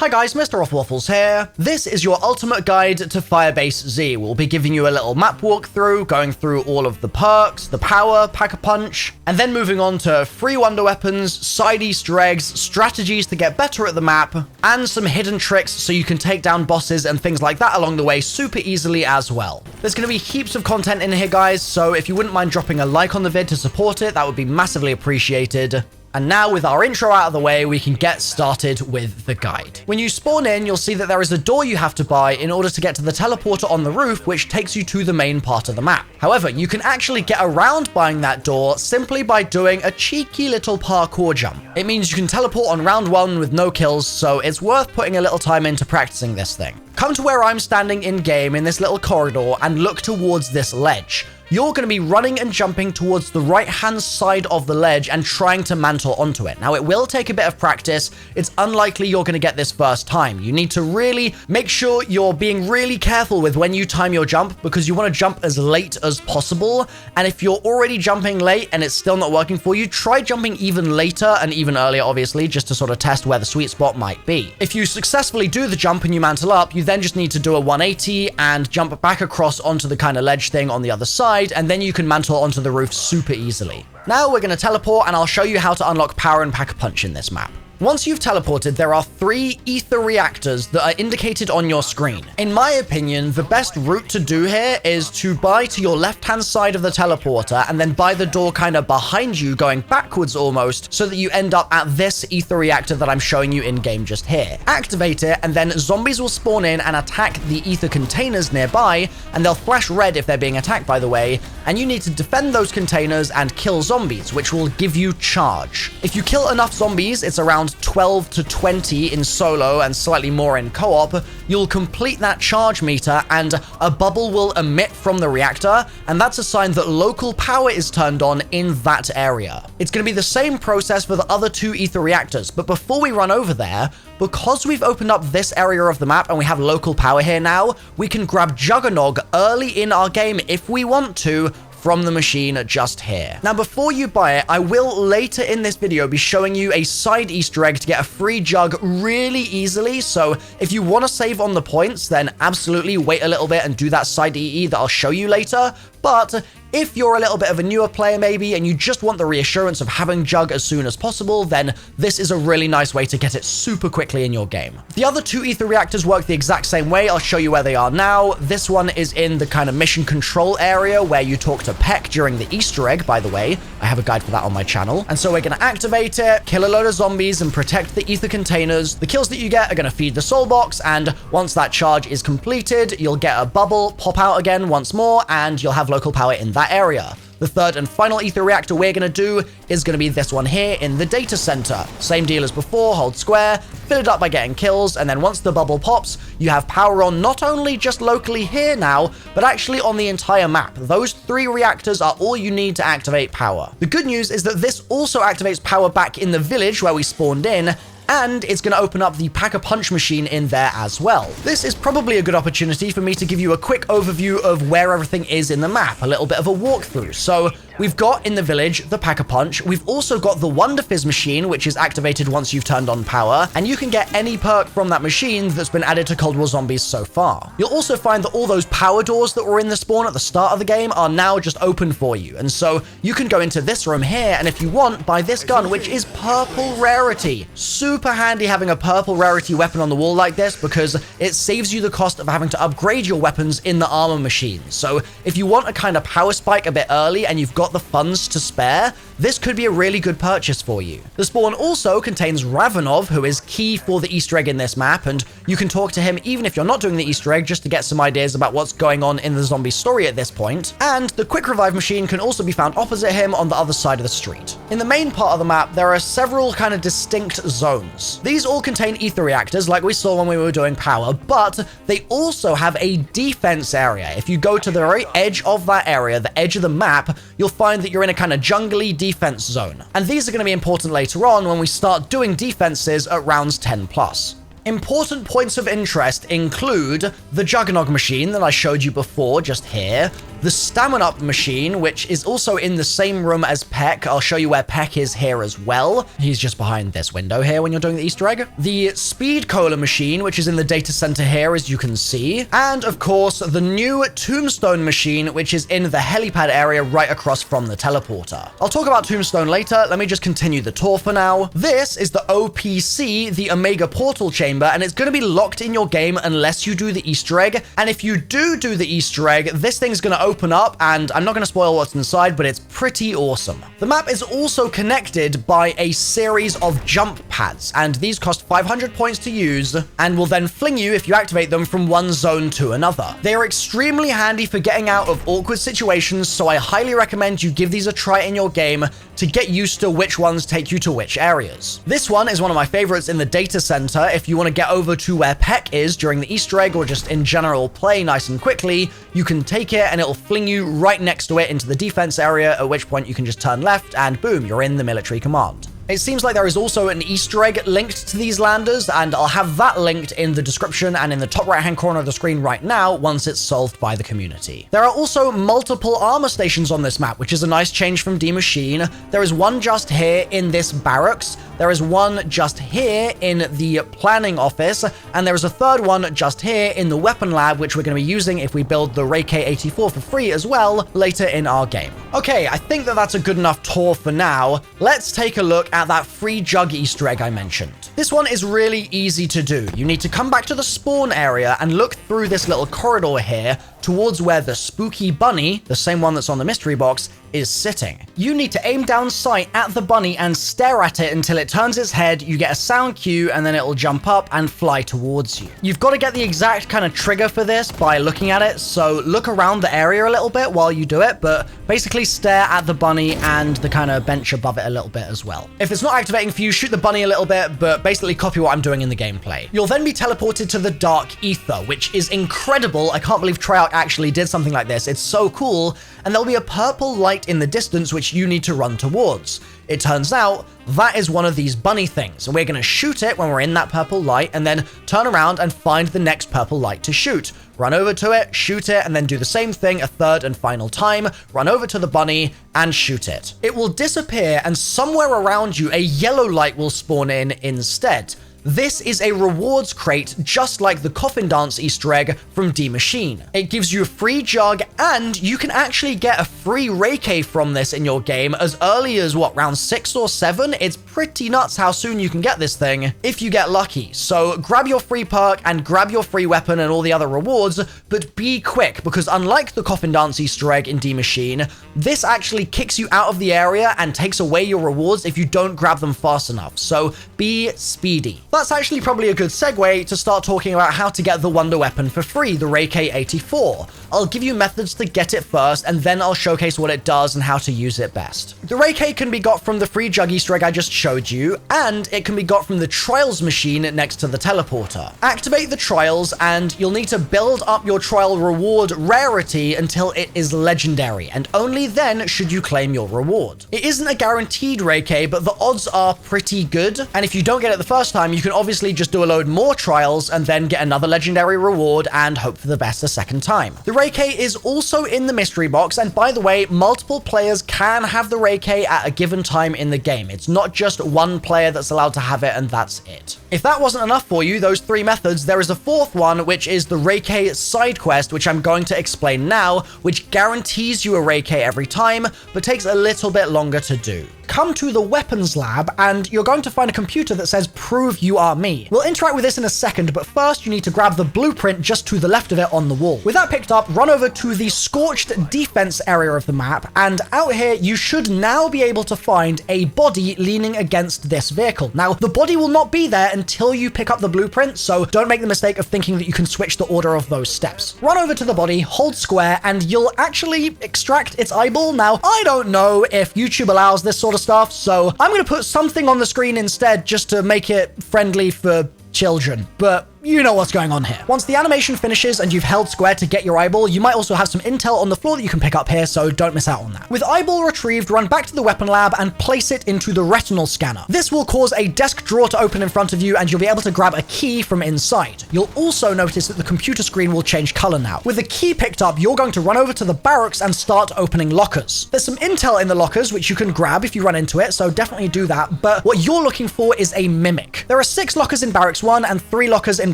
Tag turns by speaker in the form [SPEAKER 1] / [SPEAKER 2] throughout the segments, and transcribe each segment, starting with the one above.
[SPEAKER 1] Hi guys, MrRoflWaffles here. This is your ultimate guide to Firebase Z. We'll be giving you a little map walkthrough, going through all of the perks, the power, pack-a-punch, and then moving on to free wonder weapons, side Easter eggs, strategies to get better at the map, and some hidden tricks so you can take down bosses and things like that along the way super easily as well. There's going to be heaps of content in here, guys, so if you wouldn't mind dropping a like on the vid to support it, that would be massively appreciated. And now, with our intro out of the way, we can get started with the guide. When you spawn in, you'll see that there is a door you have to buy in order to get to the teleporter on the roof, which takes you to the main part of the map. However, you can actually get around buying that door simply by doing a cheeky little parkour jump. It means you can teleport on round 1 with no kills, so it's worth putting a little time into practicing this thing. Come to where I'm standing in-game in this little corridor and look towards this ledge. You're going to be running and jumping towards the right-hand side of the ledge and trying to mantle onto it. Now, it will take a bit of practice. It's unlikely you're going to get this first time. You need to really make sure you're being really careful with when you time your jump, because you want to jump as late as possible. And if you're already jumping late and it's still not working for you, try jumping even later and even earlier, obviously, just to sort of test where the sweet spot might be. If you successfully do the jump and you mantle up, you then just need to do a 180 and jump back across onto the kind of ledge thing on the other side, and then you can mantle onto the roof super easily. Now we're going to teleport, and I'll show you how to unlock power and pack-a-punch in this map. Once you've teleported, there are 3 ether reactors that are indicated on your screen. In my opinion, the best route to do here is to buy to your left-hand side of the teleporter and then buy the door kind of behind you, going backwards almost, so that you end up at this ether reactor that I'm showing you in-game just here. Activate it, and then zombies will spawn in and attack the ether containers nearby, and they'll flash red if they're being attacked, by the way, and you need to defend those containers and kill zombies, which will give you charge. If you kill enough zombies, it's around 12 to 20 in solo and slightly more in co-op, you'll complete that charge meter and a bubble will emit from the reactor, and that's a sign that local power is turned on in that area. It's going to be the same process for the other 2 ether reactors, but before we run over there, because we've opened up this area of the map and we have local power here now, we can grab Juggernog early in our game if we want to, from the machine just here. Now, before you buy it, I will later in this video be showing you a side Easter egg to get a free jug really easily, so if you want to save on the points, then absolutely wait a little bit and do that side EE that I'll show you later. But if you're a little bit of a newer player maybe, and you just want the reassurance of having Jug as soon as possible, then this is a really nice way to get it super quickly in your game. The other 2 ether reactors work the exact same way. I'll show you where they are now. This one is in the kind of mission control area where you talk to Perk during the Easter egg, by the way. I have a guide for that on my channel. And so we're going to activate it, kill a load of zombies, and protect the ether containers. The kills that you get are going to feed the soul box, and once that charge is completed, you'll get a bubble pop out again once more, and you'll have local power in that area. The third and final ether reactor we're going to do is going to be this one here in the data center. Same deal as before, hold square, fill it up by getting kills, and then once the bubble pops, you have power on not only just locally here now, but actually on the entire map. Those 3 reactors are all you need to activate power. The good news is that this also activates power back in the village where we spawned in, and it's going to open up the pack-a-punch machine in there as well. This is probably a good opportunity for me to give you a quick overview of where everything is in the map, a little bit of a walkthrough. So we've got in the village the pack-a-punch. We've also got the Wonder Fizz machine, which is activated once you've turned on power, and you can get any perk from that machine that's been added to Cold War Zombies so far. You'll also find that all those power doors that were in the spawn at the start of the game are now just open for you, and so you can go into this room here, and if you want, buy this gun, which is purple rarity. Super handy having a purple rarity weapon on the wall like this, because it saves you the cost of having to upgrade your weapons in the armor machine. So if you want a kind of power spike a bit early and you've got the funds to spare, this could be a really good purchase for you. The spawn also contains Ravenov, who is key for the Easter egg in this map, and you can talk to him even if you're not doing the Easter egg, just to get some ideas about what's going on in the zombie story at this point. And the quick revive machine can also be found opposite him on the other side of the street. In the main part of the map, there are several kind of distinct zones. These all contain ether reactors like we saw when we were doing power, but they also have a defense area. If you go to the very edge of that area, the edge of the map, you'll find that you're in a kind of jungly defense zone. And these are going to be important later on when we start doing defenses at rounds 10 plus. Important points of interest include the Juggernog machine that I showed you before, just here, the stamina up machine, which is also in the same room as Perk. I'll show you where Perk is here as well. He's just behind this window here when you're doing the Easter egg. The speed cola machine, which is in the data center here, as you can see. And of course, the new tombstone machine, which is in the helipad area right across from the teleporter. I'll talk about tombstone later. Let me just continue the tour for now. This is the OPC, the Omega Portal Chamber, and it's going to be locked in your game unless you do the Easter egg. And if you do the Easter egg, this thing's going to open up, and I'm not going to spoil what's inside, but it's pretty awesome. The map is also connected by a series of jump pads, and these cost 500 points to use and will then fling you, if you activate them, from one zone to another. They are extremely handy for getting out of awkward situations, so I highly recommend you give these a try in your game to get used to which ones take you to which areas. This one is one of my favorites in the data center. If you want to get over to where Peck is during the Easter egg or just in general play nice and quickly, you can take it and it'll fling you right next to it into the defense area, at which point you can just turn left and boom, you're in the military command. It seems like there is also an Easter egg linked to these landers, and I'll have that linked in the description and in the top right-hand corner of the screen right now once it's solved by the community. There are also multiple armor stations on this map, which is a nice change from D Machine. There is one just here in this barracks, there is one just here in the planning office, and there is a third one just here in the weapon lab, which we're going to be using if we build the Rai K-84 for free as well later in our game. Okay, I think that's a good enough tour for now. Let's take a look at that free jug Easter egg I mentioned. This one is really easy to do. You need to come back to the spawn area and look through this little corridor here towards where the spooky bunny, the same one that's on the mystery box, is sitting. You need to aim down sight at the bunny and stare at it until it turns its head, you get a sound cue, and then it'll jump up and fly towards you. You've got to get the exact kind of trigger for this by looking at it, so look around the area a little bit while you do it, but basically stare at the bunny and the kind of bench above it a little bit as well. If it's not activating for you, shoot the bunny a little bit, but basically copy what I'm doing in the gameplay. You'll then be teleported to the dark ether, which is incredible. I can't believe Treyarch actually did something like this. It's so cool. And there'll be a purple light in the distance which you need to run towards. It turns out that is one of these bunny things, and we're going to shoot it when we're in that purple light and then turn around and find the next purple light to shoot. Run over to it, shoot it, and then do the same thing a third and final time. Run over to the bunny and shoot it. It will disappear, and somewhere around you a yellow light will spawn in instead. This is a rewards crate, just like the Coffin Dance Easter egg from D Machine. It gives you a free jug, and you can actually get a free Rai K from this in your game as early as, what, round 6 or 7? It's pretty nuts how soon you can get this thing if you get lucky. So grab your free perk and grab your free weapon and all the other rewards, but be quick, because unlike the Coffin Dance Easter egg in D Machine, this actually kicks you out of the area and takes away your rewards if you don't grab them fast enough. So be speedy. That's actually probably a good segue to start talking about how to get the wonder weapon for free, the Rai K-84. I'll give you methods to get it first, and then I'll showcase what it does and how to use it best. The Rai K can be got from the free jug Easter egg I just showed you, and it can be got from the trials machine next to the teleporter. Activate the trials, and you'll need to build up your trial reward rarity until it is legendary, and only then should you claim your reward. It isn't a guaranteed Rai K, but the odds are pretty good, and if you don't get it the first time, you can obviously just do a load more trials and then get another legendary reward and hope for the best a second time. The Rai K is also in the mystery box, and by the way, multiple players can have the Rai K at a given time in the game. It's not just one player that's allowed to have it and that's it. If that wasn't enough for you, those 3 methods, there is a 4th one, which is the Rai K side quest, which I'm going to explain now, which guarantees you a Rai K every time, but takes a little bit longer to do. Come to the weapons lab, and you're going to find a computer that says, "Prove you are me." We'll interact with this in a second, but first you need to grab the blueprint just to the left of it on the wall. With that picked up, run over to the scorched defense area of the map, and out here you should now be able to find a body leaning against this vehicle. Now, the body will not be there until you pick up the blueprint, so don't make the mistake of thinking that you can switch the order of those steps. Run over to the body, hold square, and you'll actually extract its eyeball. Now, I don't know if YouTube allows this sort of stuff, so I'm going to put something on the screen instead just to make it friendly for children, but you know what's going on here. Once the animation finishes and you've held square to get your eyeball, you might also have some intel on the floor that you can pick up here, so don't miss out on that. With eyeball retrieved, run back to the weapon lab and place it into the retinal scanner. This will cause a desk drawer to open in front of you, and you'll be able to grab a key from inside. You'll also notice that the computer screen will change color now. With the key picked up, you're going to run over to the barracks and start opening lockers. There's some intel in the lockers which you can grab if you run into it, so definitely do that, but what you're looking for is a mimic. There are 6 lockers in barracks 1 and 3 lockers in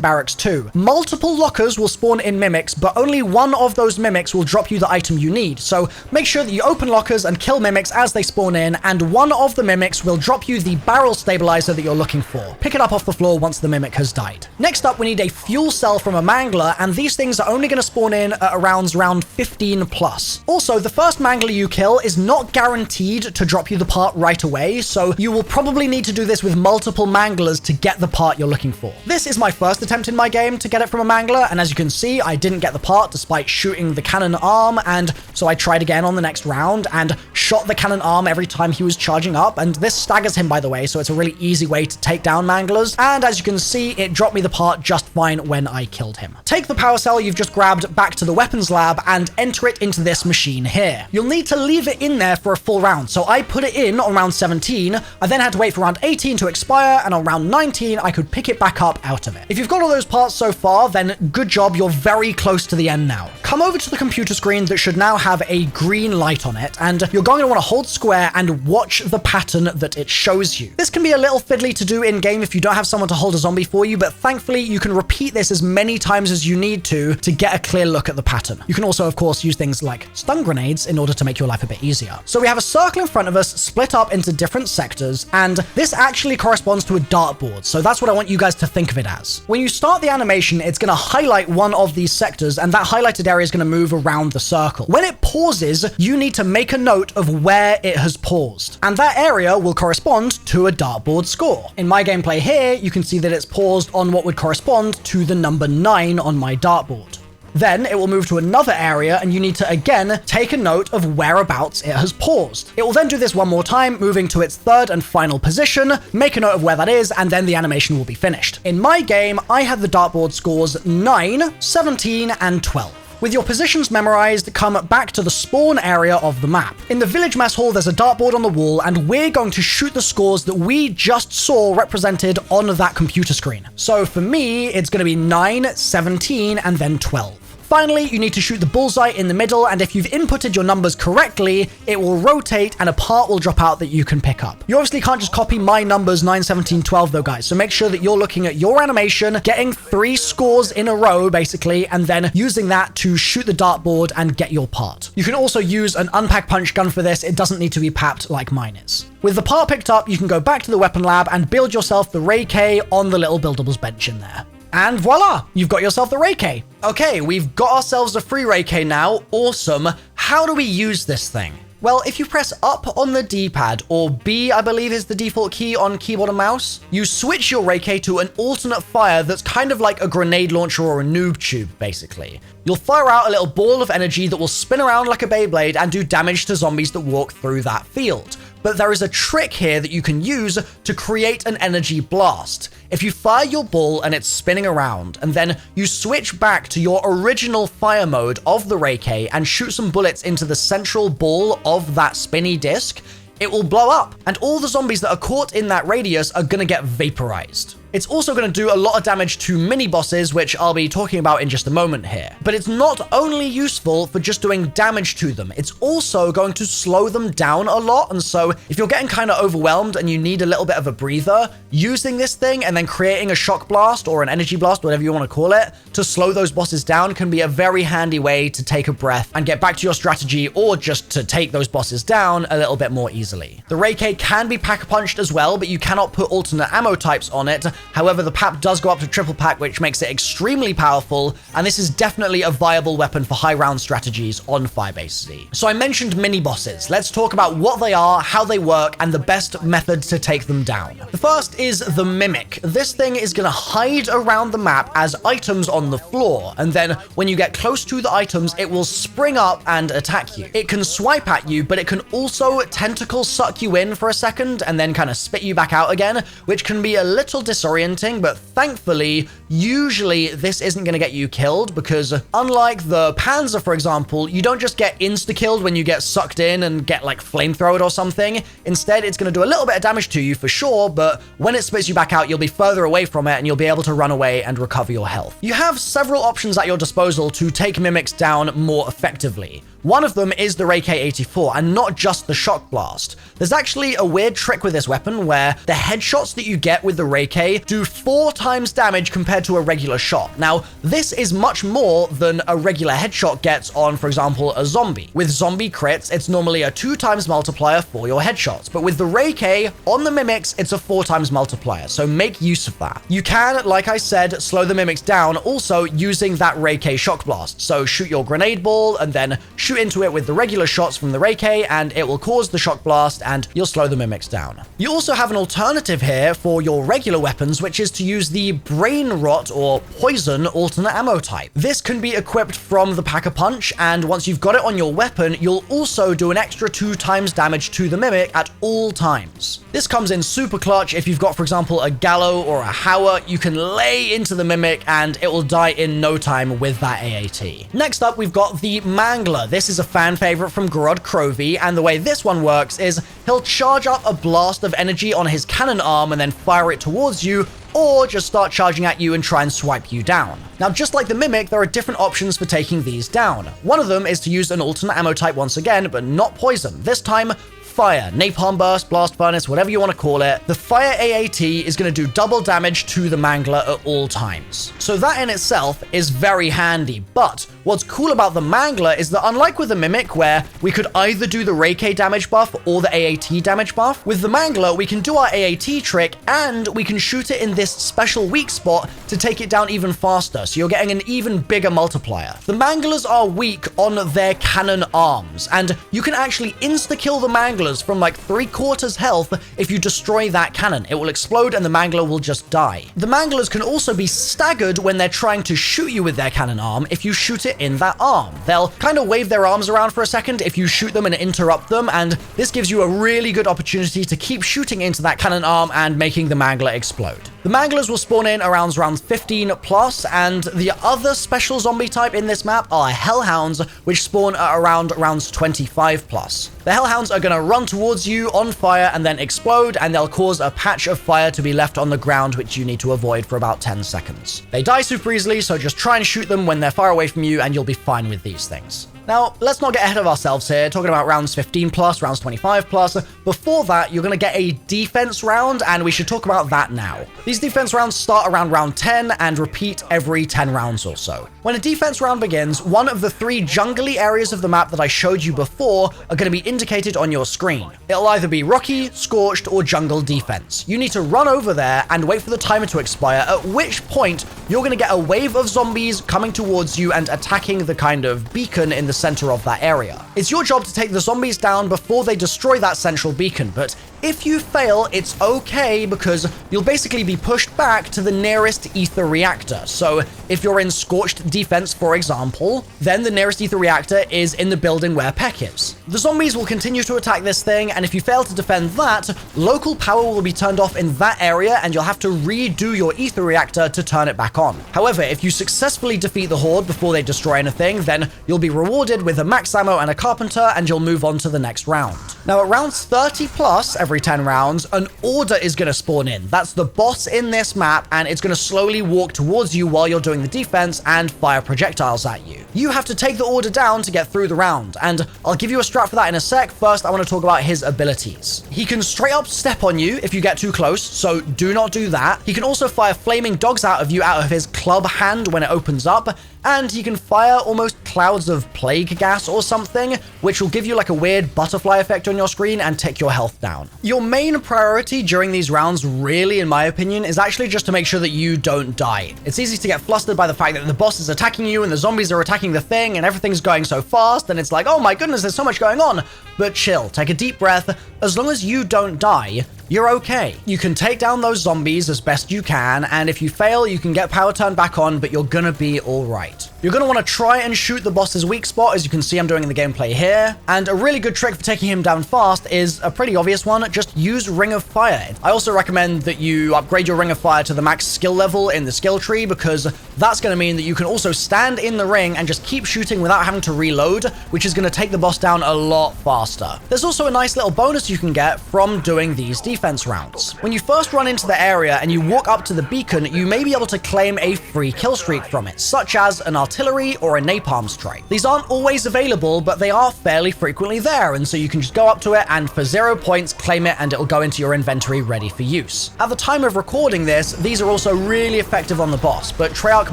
[SPEAKER 1] barracks 2. Multiple lockers will spawn in mimics, but only one of those mimics will drop you the item you need, so make sure that you open lockers and kill mimics as they spawn in, and one of the mimics will drop you the barrel stabilizer that you're looking for. Pick it up off the floor once the mimic has died. Next up, we need a fuel cell from a mangler, and these things are only going to spawn in at around round 15 plus. Also, the first mangler you kill is not guaranteed to drop you the part right away, so you will probably need to do this with multiple manglers to get the part you're looking for. This is my first attempt in my game to get it from a mangler, and as you can see, I didn't get the part despite shooting the cannon arm, and so I tried again on the next round and shot the cannon arm every time he was charging up, and this staggers him, by the way, so it's a really easy way to take down manglers, and as you can see, it dropped me the part just fine when I killed him. Take the power cell you've just grabbed back to the weapons lab and enter it into this machine here. You'll need to leave it in there for a full round, so I put it in on round 17, I then had to wait for round 18 to expire, and on round 19, I could pick it back up out of it. If you've got all those parts so far, then good job, you're very close to the end now. Come over to the computer screen that should now have a green light on it, and you're going to want to hold square and watch the pattern that it shows you. This can be a little fiddly to do in game if you don't have someone to hold a zombie for you, but thankfully you can repeat this as many times as you need to get a clear look at the pattern. You can also, of course, use things like stun grenades in order to make your life a bit easier. So we have a circle in front of us split up into different sectors, and this actually corresponds to a dartboard, so that's what I want you guys to think of it as. When you start the animation, it's going to highlight one of these sectors, and that highlighted area is going to move around the circle. When it pauses, you need to make a note of where it has paused, and that area will correspond to a dartboard score. In my gameplay here, you can see that it's paused on what would correspond to the number 9 on my dartboard. Then it will move to another area, and you need to again take a note of whereabouts it has paused. It will then do this one more time, moving to its third and final position, make a note of where that is, and then the animation will be finished. In my game, I had the dartboard scores 9, 17, and 12. With your positions memorized, come back to the spawn area of the map. In the village mess hall, there's a dartboard on the wall, and we're going to shoot the scores that we just saw represented on that computer screen. So for me, it's going to be 9, 17, and then 12. Finally, you need to shoot the bullseye in the middle, and if you've inputted your numbers correctly, it will rotate and a part will drop out that you can pick up. You obviously can't just copy my numbers 9, 17, 12 though, guys, so make sure that you're looking at your animation, getting 3 scores in a row, basically, and then using that to shoot the dartboard and get your part. You can also use an unpack punch gun for this. It doesn't need to be papped like mine is. With the part picked up, you can go back to the weapon lab and build yourself the Rai K on the little buildables bench in there. And voila, you've got yourself the Rai K. Okay, we've got ourselves a free Rai K now. Awesome. How do we use this thing? Well, if you press up on the D-pad, or B, I believe is the default key on keyboard and mouse, you switch your Rai K to an alternate fire that's kind of like a grenade launcher or a noob tube, basically. You'll fire out a little ball of energy that will spin around like a Beyblade and do damage to zombies that walk through that field. But there is a trick here that you can use to create an energy blast. If you fire your ball and it's spinning around, and then you switch back to your original fire mode of the Rai K and shoot some bullets into the central ball of that spinny disc, it will blow up, and all the zombies that are caught in that radius are gonna get vaporized. It's also going to do a lot of damage to mini-bosses, which I'll be talking about in just a moment here. But it's not only useful for just doing damage to them, it's also going to slow them down a lot. And so if you're getting kind of overwhelmed and you need a little bit of a breather, using this thing and then creating a shock blast or an energy blast, whatever you want to call it, to slow those bosses down can be a very handy way to take a breath and get back to your strategy, or just to take those bosses down a little bit more easily. The Rai K can be pack-punched as well, but you cannot put alternate ammo types on it. However, the PAP does go up to triple pack, which makes it extremely powerful, and this is definitely a viable weapon for high round strategies on Firebase Z. So I mentioned mini-bosses. Let's talk about what they are, how they work, and the best method to take them down. The first is the Mimic. This thing is going to hide around the map as items on the floor, and then when you get close to the items, it will spring up and attack you. It can swipe at you, but it can also tentacle suck you in for a second and then kind of spit you back out again, which can be a little disorienting disorienting, but thankfully, usually this isn't going to get you killed because unlike the Panzer, for example, you don't just get insta-killed when you get sucked in and get like flamethrowed or something. Instead, it's going to do a little bit of damage to you for sure, but when it spits you back out, you'll be further away from it and you'll be able to run away and recover your health. You have several options at your disposal to take mimics down more effectively. One of them is the Rai K-84, and not just the Shock Blast. There's actually a weird trick with this weapon where the headshots that you get with the Rai K do 4 times damage compared to a regular shot. Now, this is much more than a regular headshot gets on, for example, a zombie. With zombie crits, it's normally a 2 times multiplier for your headshots, but with the Rai K, on the mimics, it's a 4 times multiplier, so make use of that. You can, like I said, slow the mimics down also using that Rai K Shock Blast. So shoot your grenade ball and then shoot into it with the regular shots from the Rai K, and it will cause the Shock Blast and you'll slow the mimics down. You also have an alternative here for your regular weapons, which is to use the Brain Rot or Poison alternate ammo type. This can be equipped from the Pack-a-Punch, and once you've got it on your weapon, you'll also do an extra 2 times damage to the mimic at all times. This comes in super clutch if you've got, for example, a Gallo or a Hauer. You can lay into the mimic and it will die in no time with that AAT. Next up, we've got the Mangler. This is a fan favorite from Gorod Krovi, and the way this one works is he'll charge up a blast of energy on his cannon arm and then fire it towards you, or just start charging at you and try and swipe you down. Now, just like the Mimic, there are different options for taking these down. One of them is to use an alternate ammo type once again, but not poison. This time, fire, napalm burst, blast furnace, whatever you want to call it. The fire AAT is going to do double damage to the Mangler at all times. So that in itself is very handy, but what's cool about the Mangler is that unlike with the Mimic, where we could either do the Rai K damage buff or the AAT damage buff, with the Mangler, we can do our AAT trick and we can shoot it in this special weak spot to take it down even faster, so you're getting an even bigger multiplier. The Manglers are weak on their cannon arms, and you can actually insta-kill the Manglers from like 3/4 health if you destroy that cannon. It will explode and the Mangler will just die. The Manglers can also be staggered when they're trying to shoot you with their cannon arm if you shoot it in that arm. They'll kind of wave their arms around for a second if you shoot them and interrupt them, and this gives you a really good opportunity to keep shooting into that cannon arm and making the Mangler explode. The Manglers will spawn in around rounds 15 plus, and the other special zombie type in this map are Hellhounds, which spawn at around rounds 25 plus. The Hellhounds are going to run towards you on fire and then explode, and they'll cause a patch of fire to be left on the ground, which you need to avoid for about 10 seconds. They die super easily, so just try and shoot them when they're far away from you, and you'll be fine with these things. Now, let's not get ahead of ourselves here, talking about rounds 15 plus, rounds 25 plus. Before that, you're going to get a defense round, and we should talk about that now. These defense rounds start around round 10 and repeat every 10 rounds or so. When a defense round begins, one of the 3 jungly areas of the map that I showed you before are going to be indicated on your screen. It'll either be Rocky, Scorched, or Jungle Defense. You need to run over there and wait for the timer to expire, at which point you're going to get a wave of zombies coming towards you and attacking the kind of beacon in the center of that area. It's your job to take the zombies down before they destroy that central beacon, but if you fail, it's okay because you'll basically be pushed back to the nearest ether reactor. So if you're in Scorched Defense, for example, then the nearest ether reactor is in the building where Perk is. The zombies will continue to attack this thing, and if you fail to defend that, local power will be turned off in that area and you'll have to redo your ether reactor to turn it back on. However, if you successfully defeat the horde before they destroy anything, then you'll be rewarded with a max ammo and a carpenter, and you'll move on to the next round. Now, at rounds 30 plus, every 10 rounds, an order is going to spawn in. That's the boss in this map, and it's going to slowly walk towards you while you're doing the defense and fire projectiles at you. You have to take the order down to get through the round, and I'll give you a strat for that in a sec. First, I want to talk about his abilities. He can straight up step on you if you get too close, so do not do that. He can also fire flaming dogs out of you out of his club hand when it opens up, and he can fire almost clouds of plague gas or something, which will give you like a weird butterfly effect on your screen and take your health down. Your main priority during these rounds, really, in my opinion, is actually just to make sure that you don't die. It's easy to get flustered by the fact that the boss is attacking you and the zombies are attacking the thing and everything's going so fast, and it's like, oh my goodness, there's so much going on. But chill, take a deep breath. As long as you don't die, you're okay. You can take down those zombies as best you can, and if you fail, you can get power turned back on, but you're gonna be all right. You're going to want to try and shoot the boss's weak spot, as you can see I'm doing in the gameplay here. And a really good trick for taking him down fast is a pretty obvious one. Just use Ring of Fire. I also recommend that you upgrade your Ring of Fire to the max skill level in the skill tree, because that's going to mean that you can also stand in the ring and just keep shooting without having to reload, which is going to take the boss down a lot faster. There's also a nice little bonus you can get from doing these defense rounds. When you first run into the area and you walk up to the beacon, you may be able to claim a free kill streak from it, such as an artillery or a napalm strike. These aren't always available, but they are fairly frequently there, and so you can just go up to it and for 0 points claim it, and it'll go into your inventory ready for use. At the time of recording this, these are also really effective on the boss, but Treyarch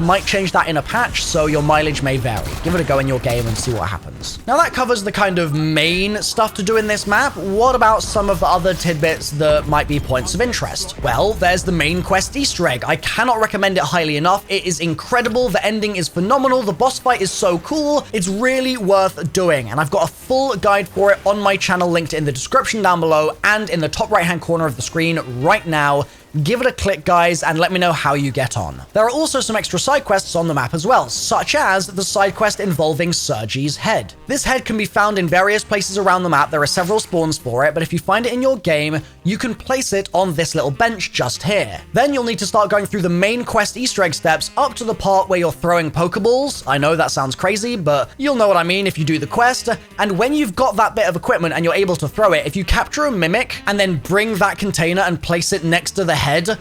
[SPEAKER 1] might change that in a patch, so your mileage may vary. Give it a go in your game and see what happens. Now that covers the kind of main stuff to do in this map. What about some of the other tidbits that might be points of interest? Well, there's the main quest Easter egg. I cannot recommend it highly enough. It is incredible. The ending is phenomenal. The boss fight is so cool. It's really worth doing, and I've got a full guide for it on my channel linked in the description down below and in the top right hand corner of the screen right now. Give it a click, guys, and let me know how you get on. There are also some extra side quests on the map as well, such as the side quest involving Sergi's head. This head can be found in various places around the map. There are several spawns for it, but if you find it in your game, you can place it on this little bench just here. Then you'll need to start going through the main quest Easter egg steps up to the part where you're throwing Pokeballs. I know that sounds crazy, but you'll know what I mean if you do the quest. And when you've got that bit of equipment and you're able to throw it, if you capture a mimic and then bring that container and place it next to the head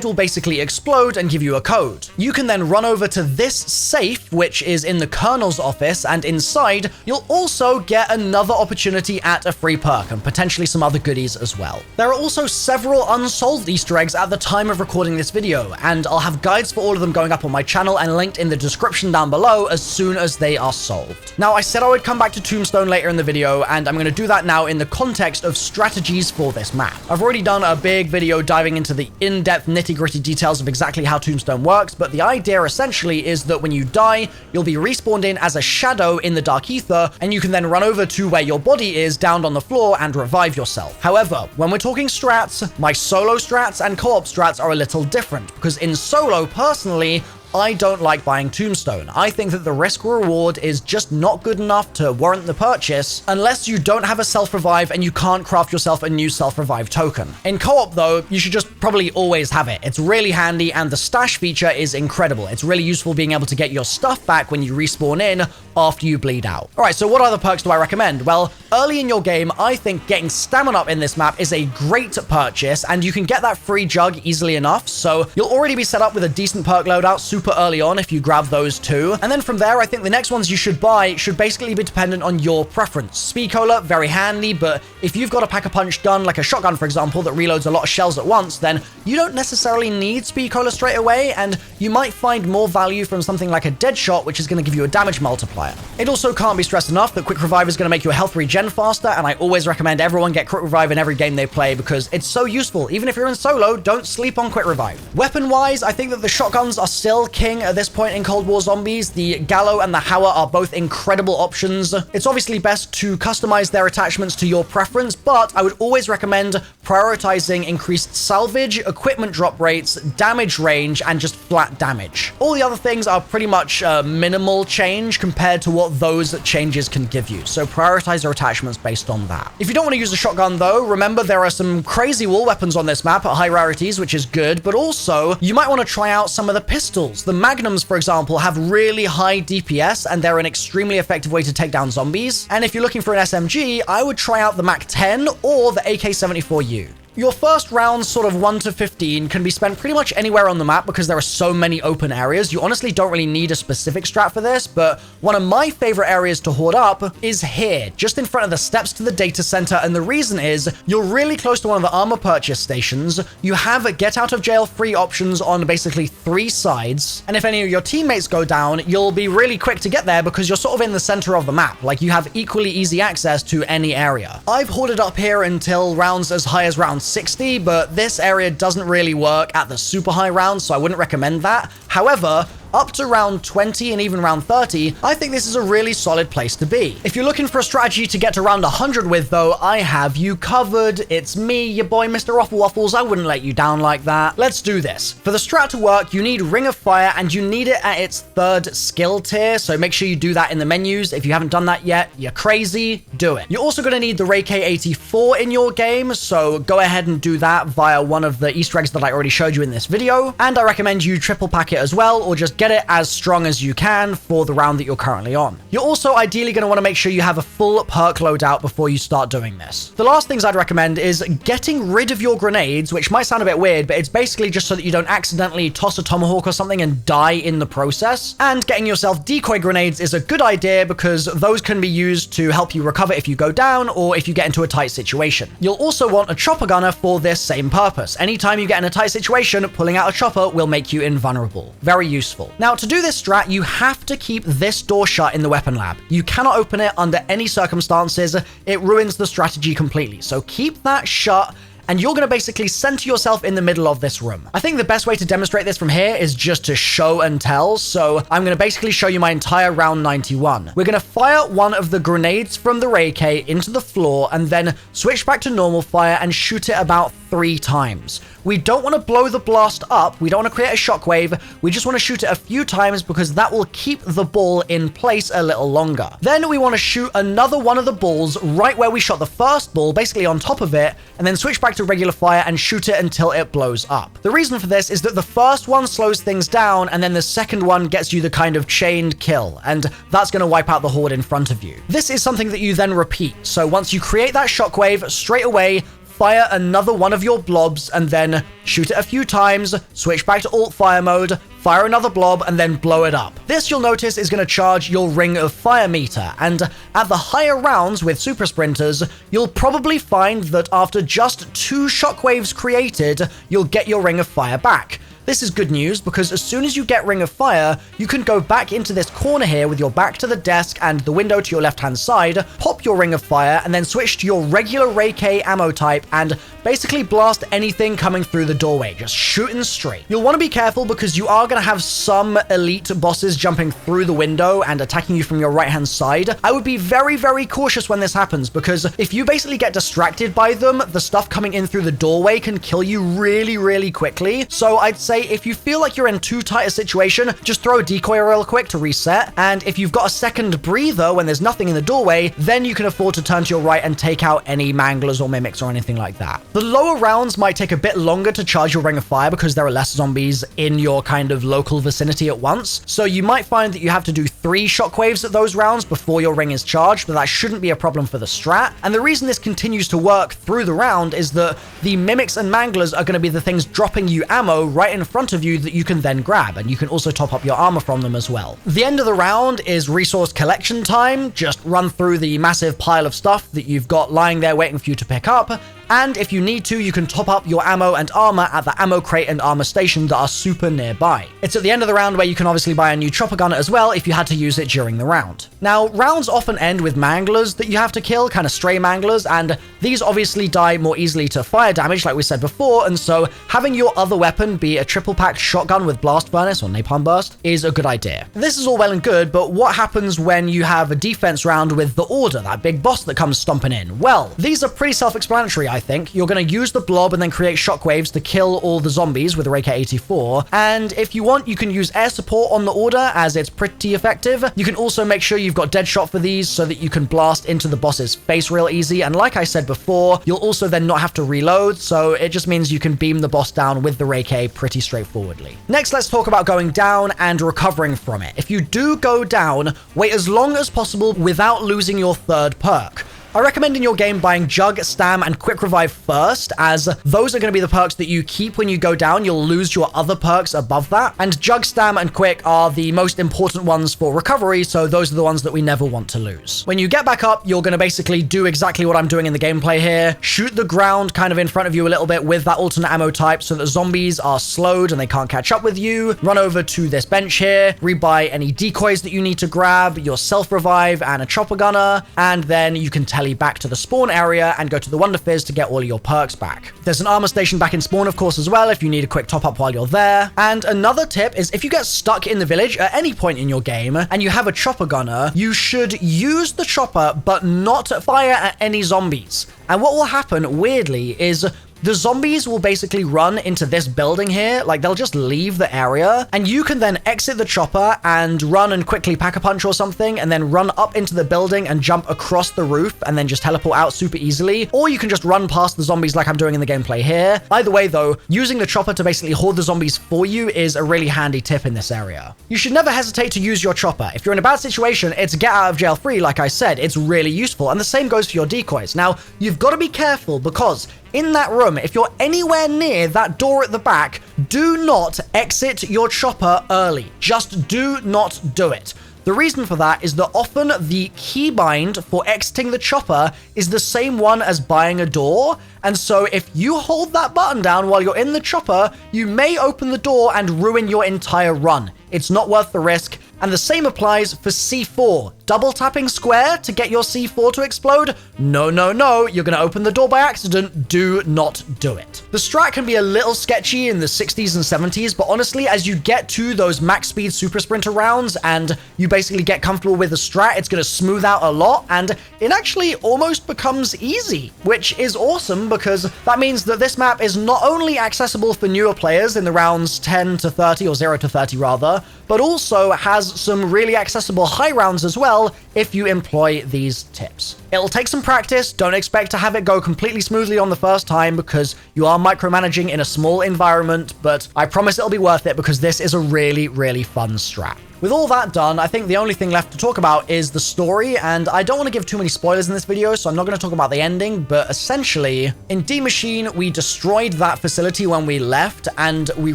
[SPEAKER 1] will basically explode and give you a code. You can then run over to this safe, which is in the Colonel's office, and inside, you'll also get another opportunity at a free perk and potentially some other goodies as well. There are also several unsolved Easter eggs at the time of recording this video, and I'll have guides for all of them going up on my channel and linked in the description down below as soon as they are solved. Now, I said I would come back to Tombstone later in the video, and I'm going to do that now in the context of strategies for this map. I've already done a big video diving into the in-depth nitty-gritty details of exactly how Tombstone works, but the idea essentially is that when you die, you'll be respawned in as a shadow in the Dark Ether, and you can then run over to where your body is down on the floor and revive yourself. However, when we're talking strats, my solo strats and co-op strats are a little different, because in solo, personally, I don't like buying Tombstone. I think that the risk-reward is just not good enough to warrant the purchase unless you don't have a self-revive and you can't craft yourself a new self-revive token. In co-op, though, you should just probably always have it. It's really handy, and the stash feature is incredible. It's really useful being able to get your stuff back when you respawn in after you bleed out. All right, so what other perks do I recommend? Well, early in your game, I think getting stamina up in this map is a great purchase, and you can get that free jug easily enough, so you'll already be set up with a decent perk loadout super early on if you grab those two. And then from there, I think the next ones you should buy should basically be dependent on your preference. Speed Cola, very handy, but if you've got a pack-a-punch gun, like a shotgun, for example, that reloads a lot of shells at once, then you don't necessarily need Speed Cola straight away, and you might find more value from something like a Deadshot, which is going to give you a damage multiplier. It also can't be stressed enough that Quick Revive is going to make your health regen faster, and I always recommend everyone get Quick Revive in every game they play because it's so useful. Even if you're in solo, don't sleep on Quick Revive. Weapon-wise, I think that the shotguns are still king at this point in Cold War Zombies. The Gallo and the Hauer are both incredible options. It's obviously best to customize their attachments to your preference, but I would always recommend prioritizing increased salvage, equipment drop rates, damage range, and just flat damage. All the other things are pretty much minimal change compared to what those changes can give you, so prioritize your attachments based on that. If you don't want to use a shotgun though, remember there are some crazy wall weapons on this map at high rarities, which is good, but also you might want to try out some of the pistols. The Magnums, for example, have really high DPS, and they're an extremely effective way to take down zombies. And if you're looking for an SMG, I would try out the MAC-10 or the AK-74U. Your first rounds, sort of 1 to 15, can be spent pretty much anywhere on the map because there are so many open areas. You honestly don't really need a specific strat for this, but one of my favorite areas to hoard up is here, just in front of the steps to the data center, and the reason is you're really close to one of the armor purchase stations. You have get out of jail free options on basically 3 sides, and if any of your teammates go down, you'll be really quick to get there because you're sort of in the center of the map. Like, you have equally easy access to any area. I've hoarded up here until rounds as high as round 60, but this area doesn't really work at the super high rounds, so I wouldn't recommend that. However, up to round 20 and even round 30, I think this is a really solid place to be. If you're looking for a strategy to get to round 100 with, though, I have you covered. It's me, your boy, MrRoflWaffles. I wouldn't let you down like that. Let's do this. For the strat to work, you need Ring of Fire, and you need it at its 3rd skill tier, so make sure you do that in the menus. If you haven't done that yet, you're crazy. Do it. You're also going to need the Rai K-84 in your game, so go ahead and do that via one of the Easter eggs that I already showed you in this video, and I recommend you triple pack it as well, or just get it as strong as you can for the round that you're currently on. You're also ideally going to want to make sure you have a full perk loadout before you start doing this. The last things I'd recommend is getting rid of your grenades, which might sound a bit weird, but it's basically just so that you don't accidentally toss a tomahawk or something and die in the process. And getting yourself decoy grenades is a good idea because those can be used to help you recover if you go down or if you get into a tight situation. You'll also want a chopper gunner for this same purpose. Anytime you get in a tight situation, pulling out a chopper will make you invulnerable. Very useful. Now, to do this strat, you have to keep this door shut in the weapon lab. You cannot open it under any circumstances. It ruins the strategy completely. So keep that shut, and you're going to basically center yourself in the middle of this room. I think the best way to demonstrate this from here is just to show and tell, so I'm going to basically show you my entire round 91. We're going to fire one of the grenades from the Rai K into the floor, and then switch back to normal fire and shoot it about 3 times. We don't want to blow the blast up, we don't want to create a shockwave, we just want to shoot it a few times because that will keep the ball in place a little longer. Then we want to shoot another one of the balls right where we shot the first ball, basically on top of it, and then switch back to regular fire and shoot it until it blows up. The reason for this is that the first one slows things down, and then the second one gets you the kind of chained kill, and that's going to wipe out the horde in front of you. This is something that you then repeat, so once you create that shockwave, straight away, fire another one of your blobs, and then shoot it a few times, switch back to alt fire mode, fire another blob, and then blow it up. This, you'll notice, is going to charge your Ring of Fire meter, and at the higher rounds with super sprinters, you'll probably find that after just 2 shockwaves created, you'll get your Ring of Fire back. This is good news because as soon as you get Ring of Fire, you can go back into this corner here with your back to the desk and the window to your left-hand side, pop your Ring of Fire, and then switch to your regular Rai K ammo type and basically blast anything coming through the doorway, just shooting straight. You'll want to be careful because you are going to have some elite bosses jumping through the window and attacking you from your right-hand side. I would be very, very cautious when this happens because if you basically get distracted by them, the stuff coming in through the doorway can kill you really, really quickly. So I'd say if you feel like you're in too tight a situation, just throw a decoy real quick to reset. And if you've got a second breather when there's nothing in the doorway, then you can afford to turn to your right and take out any manglers or mimics or anything like that. The lower rounds might take a bit longer to charge your Ring of Fire because there are less zombies in your kind of local vicinity at once. So you might find that you have to do 3 shockwaves at those rounds before your ring is charged, but that shouldn't be a problem for the strat. And the reason this continues to work through the round is that the mimics and manglers are going to be the things dropping you ammo right in front of you that you can then grab, and you can also top up your armor from them as well. The end of the round is resource collection time. Just run through the massive pile of stuff that you've got lying there waiting for you to pick up, and if you need to, you can top up your ammo and armor at the ammo crate and armor station that are super nearby. It's at the end of the round where you can obviously buy a new chopper gunner as well if you had to use it during the round. Now, rounds often end with manglers that you have to kill, kind of stray manglers, and these obviously die more easily to fire damage like we said before, and so having your other weapon be a triple pack shotgun with blast furnace or napalm burst is a good idea. This is all well and good, but what happens when you have a defense round with the Order, that big boss that comes stomping in? Well, these are pretty self-explanatory, I think. You're going to use the blob and then create shockwaves to kill all the zombies with the Rai K-84, and if you want, you can use air support on the Order as it's pretty effective. You can also make sure you've got Deadshot for these so that you can blast into the boss's face real easy, and like I said before, you'll also then not have to reload, so it just means you can beam the boss down with the Rai K pretty straightforwardly. Next, let's talk about going down and recovering from it. If you do go down, wait as long as possible without losing your 3rd perk. I recommend in your game buying Jug, Stam, and Quick Revive first, as those are going to be the perks that you keep when you go down. You'll lose your other perks above that. And Jug, Stam, and Quick are the most important ones for recovery, so those are the ones that we never want to lose. When you get back up, you're going to basically do exactly what I'm doing in the gameplay here. Shoot the ground kind of in front of you a little bit with that alternate ammo type so that zombies are slowed and they can't catch up with you. Run over to this bench here, rebuy any decoys that you need to grab, your self-revive, and a chopper gunner, and then you can teleport heli back to the spawn area and go to the Wonder Fizz to get all of your perks back. There's an armor station back in spawn, of course, as well, if you need a quick top up while you're there. And another tip is if you get stuck in the village at any point in your game and you have a chopper gunner, you should use the chopper but not fire at any zombies. And what will happen, weirdly, is the zombies will basically run into this building here, like they'll just leave the area, and you can then exit the chopper and run and quickly pack a punch or something, and then run up into the building and jump across the roof and then just teleport out super easily, or you can just run past the zombies like I'm doing in the gameplay here. Either way though, using the chopper to basically hold the zombies for you is a really handy tip in this area. You should never hesitate to use your chopper. If you're in a bad situation, it's get out of jail free, like I said. It's really useful, and the same goes for your decoys. Now, you've got to be careful because in that room, if you're anywhere near that door at the back, do not exit your chopper early. Just do not do it. The reason for that is that often the keybind for exiting the chopper is the same one as buying a door. And so if you hold that button down while you're in the chopper, you may open the door and ruin your entire run. It's not worth the risk. And the same applies for C4. Double tapping square to get your C4 to explode? No, no, no. You're going to open the door by accident. Do not do it. The strat can be a little sketchy in the 60s and 70s, but honestly, as you get to those max speed super sprinter rounds and you basically get comfortable with the strat, it's going to smooth out a lot, and it actually almost becomes easy, which is awesome because that means that this map is not only accessible for newer players in the rounds 10 to 30 or 0 to 30 rather, but also has some really accessible high rounds as well if you employ these tips. It'll take some practice. Don't expect to have it go completely smoothly on the first time because you are micromanaging in a small environment, but I promise it'll be worth it because this is a really, really fun strat. With all that done, I think the only thing left to talk about is the story, and I don't want to give too many spoilers in this video, so I'm not going to talk about the ending, but essentially, in D Machine, we destroyed that facility when we left, and we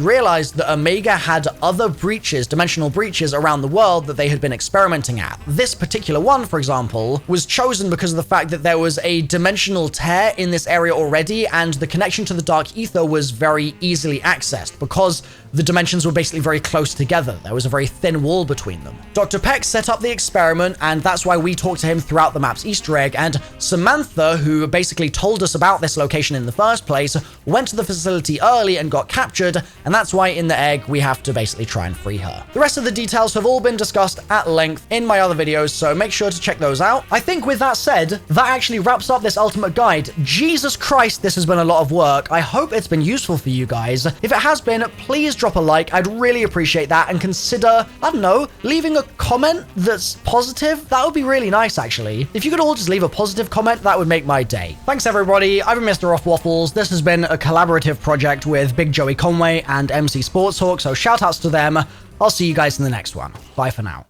[SPEAKER 1] realized that Omega had other breaches, dimensional breaches around the world that they had been experimenting at. This particular one, for example, was chosen because of the fact that there was a dimensional tear in this area already, and the connection to the Dark Ether was very easily accessed because the dimensions were basically very close together. There was a very thin wall between them. Dr. Peck set up the experiment, and that's why we talked to him throughout the map's Easter egg, and Samantha, who basically told us about this location in the first place, went to the facility early and got captured, and that's why in the egg we have to basically try and free her. The rest of the details have all been discussed at length in my other videos, so make sure to check those out. I think with that said, that actually wraps up this ultimate guide. Jesus Christ, this has been a lot of work. I hope it's been useful for you guys. If it has been, please drop a like. I'd really appreciate that, and consider, I don't know, leaving a comment that's positive. That would be really nice, actually. If you could all just leave a positive comment, that would make my day. Thanks, everybody. I've been MrRoflWaffles. This has been a collaborative project with Big Joey Conway and MC Sportshawk, so shout outs to them. I'll see you guys in the next one. Bye for now.